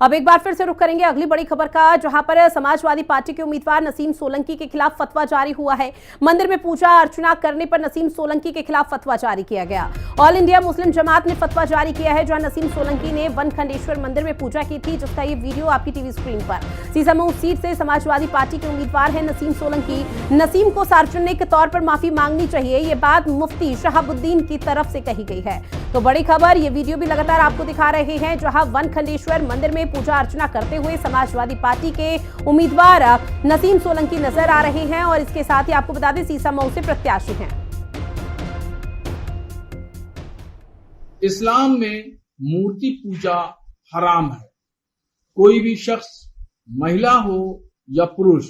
अब एक बार फिर से रुख करेंगे अगली बड़ी खबर का, जहां पर समाजवादी पार्टी के उम्मीदवार नसीम सोलंकी के खिलाफ फतवा जारी हुआ है। मंदिर में पूजा अर्चना करने पर नसीम सोलंकी के खिलाफ फतवा जारी किया गया। ऑल इंडिया मुस्लिम जमात ने फतवा जारी किया है, जहां नसीम सोलंकी ने वनखंडेश्वर मंदिर में पूजा की थी, जिसका ये वीडियो आपकी टीवी स्क्रीन पर। सीसामऊ सीट से समाजवादी पार्टी के उम्मीदवार है नसीम सोलंकी। नसीम को सार्वजनिक तौर पर माफी मांगनी चाहिए, ये बात मुफ्ती शहाबुद्दीन की तरफ से कही गई है। तो बड़ी खबर, ये वीडियो भी लगातार आपको दिखा रहे हैं, जहां वनखंडेश्वर मंदिर में पूजा अर्चना करते हुए समाजवादी पार्टी के उम्मीदवार नसीम सोलंकी नजर आ रहे हैं। और इसके साथ ही आपको बता दें सीसामऊ से प्रत्याशी हैं। इस्लाम में मूर्ति पूजा हराम है। कोई भी शख्स, महिला हो या पुरुष,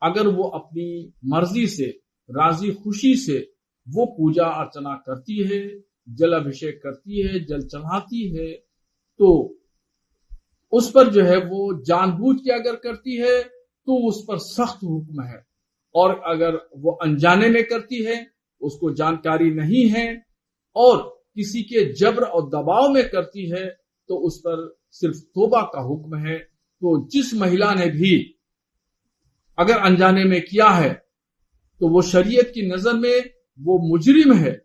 अगर वो अपनी मर्जी से, राजी खुशी से वो पूजा अर्चना करती है, जल अभिषेक करती है, जल चढ़ाती है, तो उस पर जो है वो जानबूझ के अगर करती है तो उस पर सख्त हुक्म है। और अगर वो अनजाने में करती है, उसको जानकारी नहीं है और किसी के जबर और दबाव में करती है, तो उस पर सिर्फ तौबा का हुक्म है। तो जिस महिला ने भी अगर अनजाने में किया है तो वो शरीयत की नजर में वो मुजरिम है।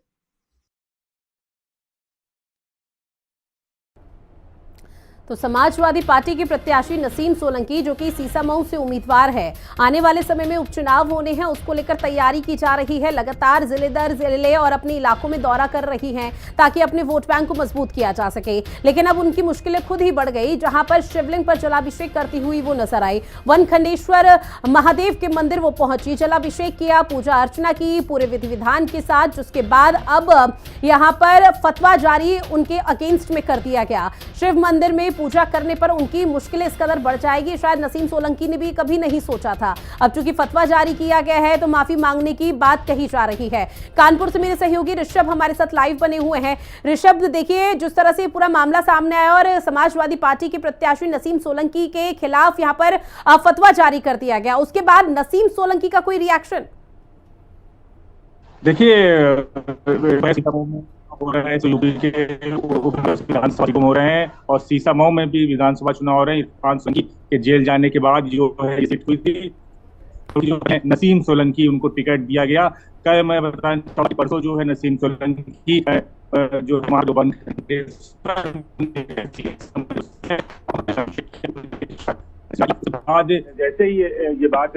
तो समाजवादी पार्टी के प्रत्याशी नसीम सोलंकी, जो कि सीसामऊ से उम्मीदवार है, आने वाले समय में उपचुनाव होने हैं, उसको लेकर तैयारी की जा रही है। लगातार जिले दर जिले और अपने इलाकों में दौरा कर रही हैं, ताकि अपने वोट बैंक को मजबूत किया जा सके। लेकिन अब उनकी मुश्किलें खुद ही बढ़ गई, जहां पर शिवलिंग पर जलाभिषेक करती हुई वो नजर आई। वनखंडेश्वर महादेव के मंदिर वो पहुंची, जलाभिषेक किया, पूजा अर्चना की पूरे विधि विधान के साथ, जिसके बाद अब यहां पर फतवा जारी उनके अगेंस्ट में कर दिया गया। शिव मंदिर में पूजा करने पर उनकी मुश्किलें इस कदर बढ़ जाएगी, शायद नसीम सोलंकी ने भी कभी नहीं सोचा था। अब चूंकि फतवा जारी किया गया है तो माफी मांगने की बात कही जा रही है। कानपुर से मेरे सहयोगी ऋषभ हमारे साथ लाइव बने हुए हैं। ऋषभ, देखिए जिस तरह से पूरा मामला सामने आया और समाजवादी पार्टी के प्रत्याशी नसीम सोलंकी के खिलाफ यहां पर फतवा जारी कर दिया गया, उसके बाद नसीम सोलंकी का कोई रिएक्शन? देखिए, हो रहे हैं तो यूपी के विधानसभा चुनाव हो रहे हैं और सीसामऊ में भी विधानसभा चुनाव हो रहे हैं। इरफान सोलंकी के जेल जाने के बाद जो है सीट हुई थी, तो जो है नसीम सोलंकी उनको टिकट दिया गया। कल मैं बताना चाहूँ कि परसों जो है नसीम सोलंकी जो हमारे बाद जैसे ही ये बात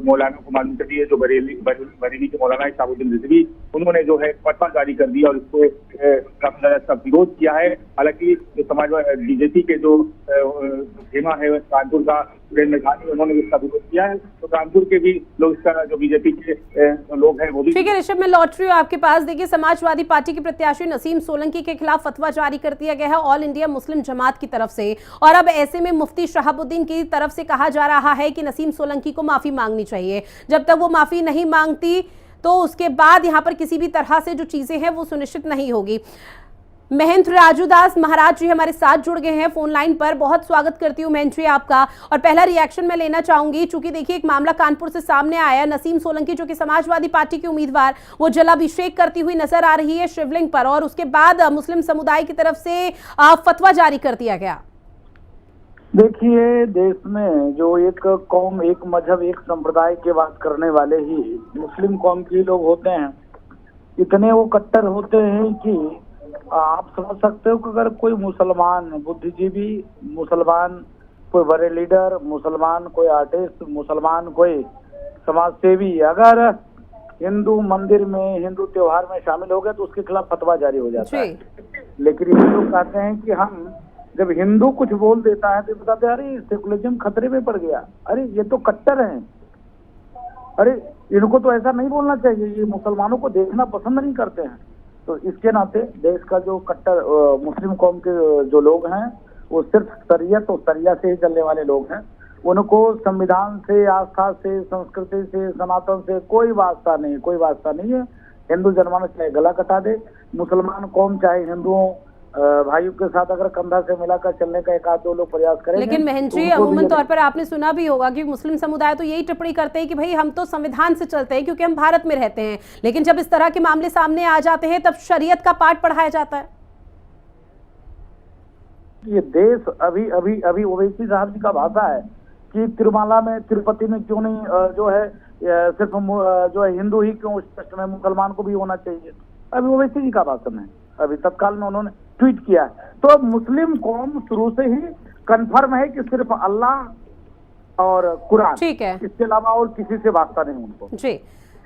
मौलाना को मालूम चली है, जो बरेली के मौलाना शहाबुद्दीन रिजवी, उन्होंने जो है फतवा जारी कर दिया और इसको इसका विरोध किया है। हालांकि जो समाजवादी बीजेपी के जो खेमा है कानपुर का सुरेंद्र गांधी, उन्होंने इसका विरोध किया है। तो कानपुर के भी लोग, इसका जो बीजेपी के लोग हैं वो भी। ठीक है ऋषभ, मैं लौट रही हूँ आपके पास। देखिए, समाजवादी पार्टी के प्रत्याशी नसीम सोलंकी के खिलाफ फतवा जारी कर दिया गया है ऑल इंडिया मुस्लिम जमात की तरफ से, और अब ऐसे में मुफ्ती शहाबुद्दीन की तरफ से कहा जा रहा है कि नसीम सोलंकी को माफी मांगनी चाहिए। जब तक वो माफी नहीं मांगती तो उसके बाद यहाँ पर किसी भी तरह से जो चीजें हैं वो सुनिश्चित नहीं होगी। महेंद्र राजूदास महाराज जी हमारे साथ जुड़ गए हैं फोन लाइन पर। बहुत स्वागत करती हूं महेंद्र जी आपका। और पहला रिएक्शन मैं लेना चाहूंगी, चूंकि देखिए एक मामला कानपुर से सामने आया, नसीम सोलंकी जो कि समाजवादी पार्टी के उम्मीदवार, वो जलाभिषेक करती हुई नजर आ रही है शिवलिंग पर, और उसके बाद मुस्लिम समुदाय की तरफ से फतवा जारी कर दिया गया। देखिए, देश में जो एक कौम, एक मजहब, एक संप्रदाय की बात करने वाले ही मुस्लिम कौम के लोग होते हैं, इतने वो कट्टर होते हैं कि आप समझ सकते हो कि अगर कोई मुसलमान बुद्धिजीवी, मुसलमान कोई बड़े लीडर, मुसलमान कोई आर्टिस्ट, मुसलमान कोई समाज सेवी अगर हिंदू मंदिर में, हिंदू त्योहार में शामिल हो गए तो उसके खिलाफ फतवा जारी हो जाता है। लेकिन ये लोग कहते हैं कि हम जब हिंदू कुछ बोल देता है तो बताते हैं अरे सेकुलरिज्म खतरे में पड़ गया, अरे ये तो कट्टर हैं, अरे इनको तो ऐसा नहीं बोलना चाहिए, ये मुसलमानों को देखना पसंद नहीं करते हैं। तो इसके नाते देश का जो कट्टर मुस्लिम कौम के जो लोग हैं वो सिर्फ शरीयत और शरिया से ही चलने वाले लोग हैं। उनको संविधान से, आस्था से, संस्कृति से, सनातन से कोई वास्ता नहीं, कोई वास्ता नहीं है। हिंदू जनमानस चाहे गला कटा दे, मुसलमान कौम चाहे हिंदुओं भाइयों के साथ अगर कंधा से मिलाकर चलने का एक आध दो लोग प्रयास करेंगे। लेकिन महेंद्र जी, अमूमन तौर पर आपने सुना भी होगा कि मुस्लिम समुदाय तो यही टिप्पणी करते हैं कि भाई हम तो संविधान से चलते हैं क्योंकि हम भारत में रहते हैं, लेकिन जब इस तरह के मामले सामने आ जाते हैं तब शरीयत का पाठ पढ़ाया जाता है। ये देश अभी अभी अभी ओवैसी साहब जी का भाषा है कि तिरुमाला में, तिरुपति में क्यों नहीं जो है सिर्फ जो है हिंदू ही क्यों, उस ट्रस्ट में मुसलमान को भी होना चाहिए। अभी ओवैसी जी का भाषण है, अभी तत्काल में उन्होंने ट्वीट किया है। तो मुस्लिम कौम शुरू से ही कंफर्म है कि सिर्फ अल्लाह और कुरान, ठीक है, इसके अलावा और किसी से वास्ता नहीं उनको। जी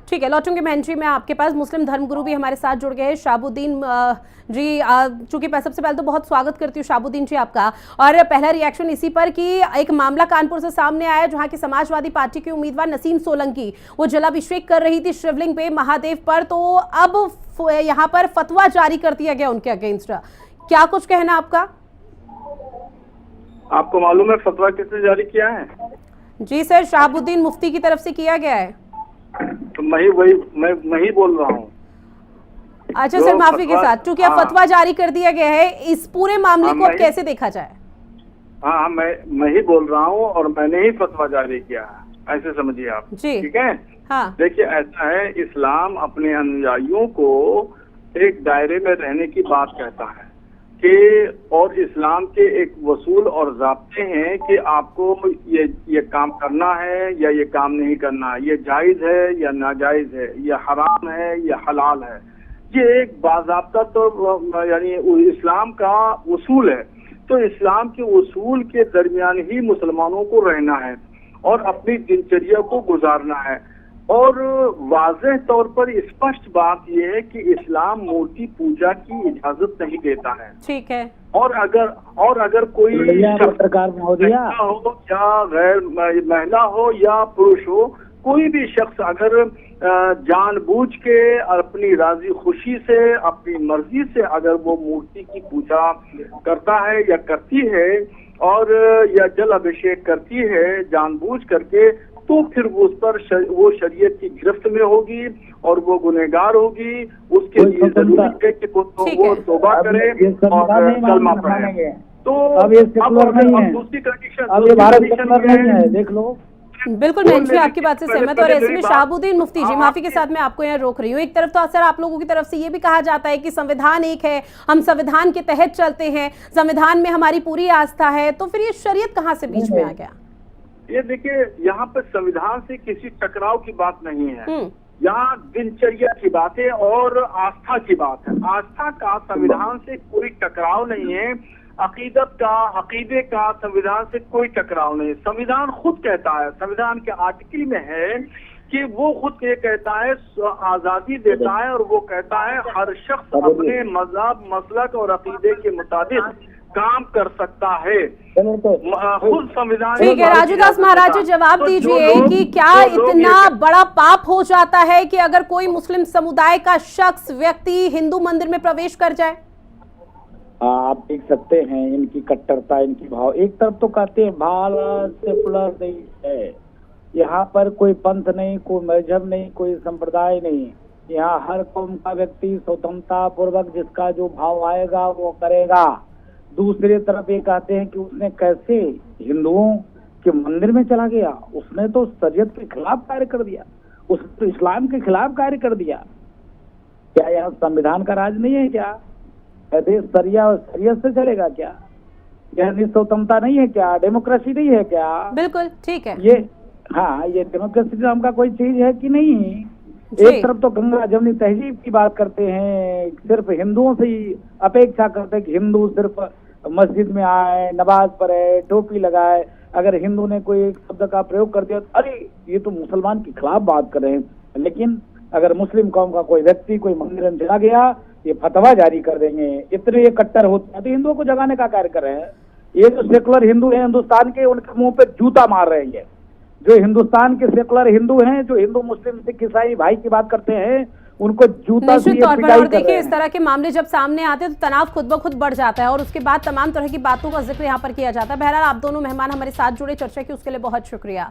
ठीक है, लौटूंगी बहन जी मैं आपके पास। मुस्लिम धर्मगुरु भी हमारे साथ जुड़ गए हैं, शाहबुद्दीन जी। चूंकि सबसे पहले तो बहुत स्वागत करती हूँ शाहबुद्दीन जी आपका, और पहला रिएक्शन इसी पर कि एक मामला कानपुर से सामने आया जहां की समाजवादी पार्टी की उम्मीदवार नसीम सोलंकी वो जलाभिषेक कर रही थी शिवलिंग पे महादेव पर, तो अब यहाँ पर फतवा जारी कर दिया गया उनके अगेंस्ट। क्या कुछ कहना आपका? आपको मालूम है फतवा किसने जारी किया है? जी सर, शाहबुद्दीन मुफ्ती की तरफ से किया गया है। तो मैं ही बोल रहा हूँ। अच्छा सर, माफी के साथ, क्योंकि अब फतवा जारी कर दिया गया है, इस पूरे मामले को अब कैसे देखा जाए? हाँ, मैं ही बोल रहा हूँ और मैंने ही फतवा जारी किया है, ऐसे समझिए आप। जी ठीक है। हाँ, देखिए ऐसा है, इस्लाम अपने अनुयायियों को एक दायरे में रहने की बात कहता है कि, और इस्लाम के एक वसूल और ज़ाब्ते हैं कि आपको ये काम करना है या ये काम नहीं करना है, ये जायज़ है या नाजायज़ है, ये हराम है या हलाल है। ये एक बाज़ाब्ता तो यानी इस्लाम का उसूल है। तो इस्लाम के उसूल के दरमियान ही मुसलमानों को रहना है और अपनी दिनचर्या को गुजारना है। और वाज़ेह तौर पर स्पष्ट बात यह है कि इस्लाम मूर्ति पूजा की इजाजत नहीं देता है। ठीक है। और अगर कोई पत्रकार महोदया हो या गैर महिला हो या पुरुष हो, कोई भी शख्स अगर जानबूझ के अपनी राजी खुशी से, अपनी मर्जी से अगर वो मूर्ति की पूजा करता है या करती है और या जल अभिषेक करती है जानबूझ करके, तो फिर वो उस पर वो शरीयत की गिरफ्त में होगी और वो गुनहगार होगी। उसके लिए जरूरी है कि वो तौबा करे और कलमा पढ़े। तो अब दूसरी कंडीशन देख लो। बिल्कुल मैं जी आपकी बात से सहमत। और ऐसे में शाहबुद्दीन मुफ्ती जी, माफी के साथ मैं आपको यहाँ रोक रही हूँ। एक तरफ तो सर आप लोगों की तरफ से ये भी कहा जाता है कि संविधान एक है, हम संविधान के तहत चलते हैं, संविधान में हमारी पूरी आस्था है, तो फिर ये शरीयत कहाँ से बीच में आ गया? ये देखिए, यहाँ पर संविधान से किसी टकराव की बात नहीं है, यहाँ दिनचर्या की बात है और आस्था की बात है। आस्था का संविधान से कोई टकराव नहीं है, अकीदत का, अकीदे का संविधान से कोई टकराव नहीं। संविधान खुद कहता है, संविधान के आर्टिकल में है कि वो खुद ये कहता है, आजादी देता है और वो कहता है हर शख्स अपने मजहब, मसलक और अकीदे के मुताबिक काम कर सकता है। खुद संविधान। ठीक है, राजूदास महाराज जवाब दीजिए कि क्या इतना बड़ा पाप हो जाता है कि अगर कोई मुस्लिम समुदाय का शख्स, व्यक्ति हिंदू मंदिर में प्रवेश कर जाए? आप देख सकते हैं इनकी कट्टरता, इनकी भाव। एक तरफ तो कहते हैं भारत सेकुलर देश है, यहाँ पर कोई पंथ नहीं, कोई मजहब नहीं, कोई संप्रदाय नहीं, यहाँ हर कौम का व्यक्ति स्वतंत्रता पूर्वक जिसका जो भाव आएगा वो करेगा। दूसरी तरफ ये कहते हैं कि उसने कैसे हिंदुओं के मंदिर में चला गया, उसने तो शरीयत के खिलाफ कार्य कर दिया, उसने तो इस्लाम के खिलाफ कार्य कर दिया। क्या यहाँ संविधान का राज नहीं है क्या? देश शरीयत से चलेगा क्या? यह स्वतंत्रता नहीं है क्या? डेमोक्रेसी नहीं है क्या? बिल्कुल ठीक है। ये हाँ, ये डेमोक्रेसी नाम का कोई चीज है कि नहीं? एक तरफ तो गंगा जमुनी तहजीब की बात करते हैं, सिर्फ हिंदुओं से ही अपेक्षा करते हैं कि हिंदू सिर्फ मस्जिद में आए, नमाज पढ़े, टोपी लगाए। अगर हिंदू ने कोई एक शब्द का प्रयोग कर दिया, अरे ये तो मुसलमान के खिलाफ बात कर रहे हैं। लेकिन अगर मुस्लिम कौम का कोई व्यक्ति कोई मंदिर में चला गया, ये फतवा जारी कर देंगे। इतने ये कट्टर होते हैं, तो हिंदुओं को जगाने का कार्य कर रहे हैं। ये जो सेकुलर हिंदू है हिंदुस्तान के, उनके मुंह पे जूता मार रहे हैं। जो हिंदुस्तान के सेकुलर हिंदू हैं, जो हिंदू मुस्लिम सिख ईसाई भाई की बात करते हैं, उनको जूता से निश्चित तौर पर। और देखिए, इस तरह के मामले जब सामने आते हैं तो तनाव खुद ब खुद बढ़ जाता है और उसके बाद तमाम तरह की बातों का जिक्र यहाँ पर किया जाता है। बहरहाल आप दोनों मेहमान हमारे साथ जुड़े, चर्चा की उसके लिए बहुत शुक्रिया।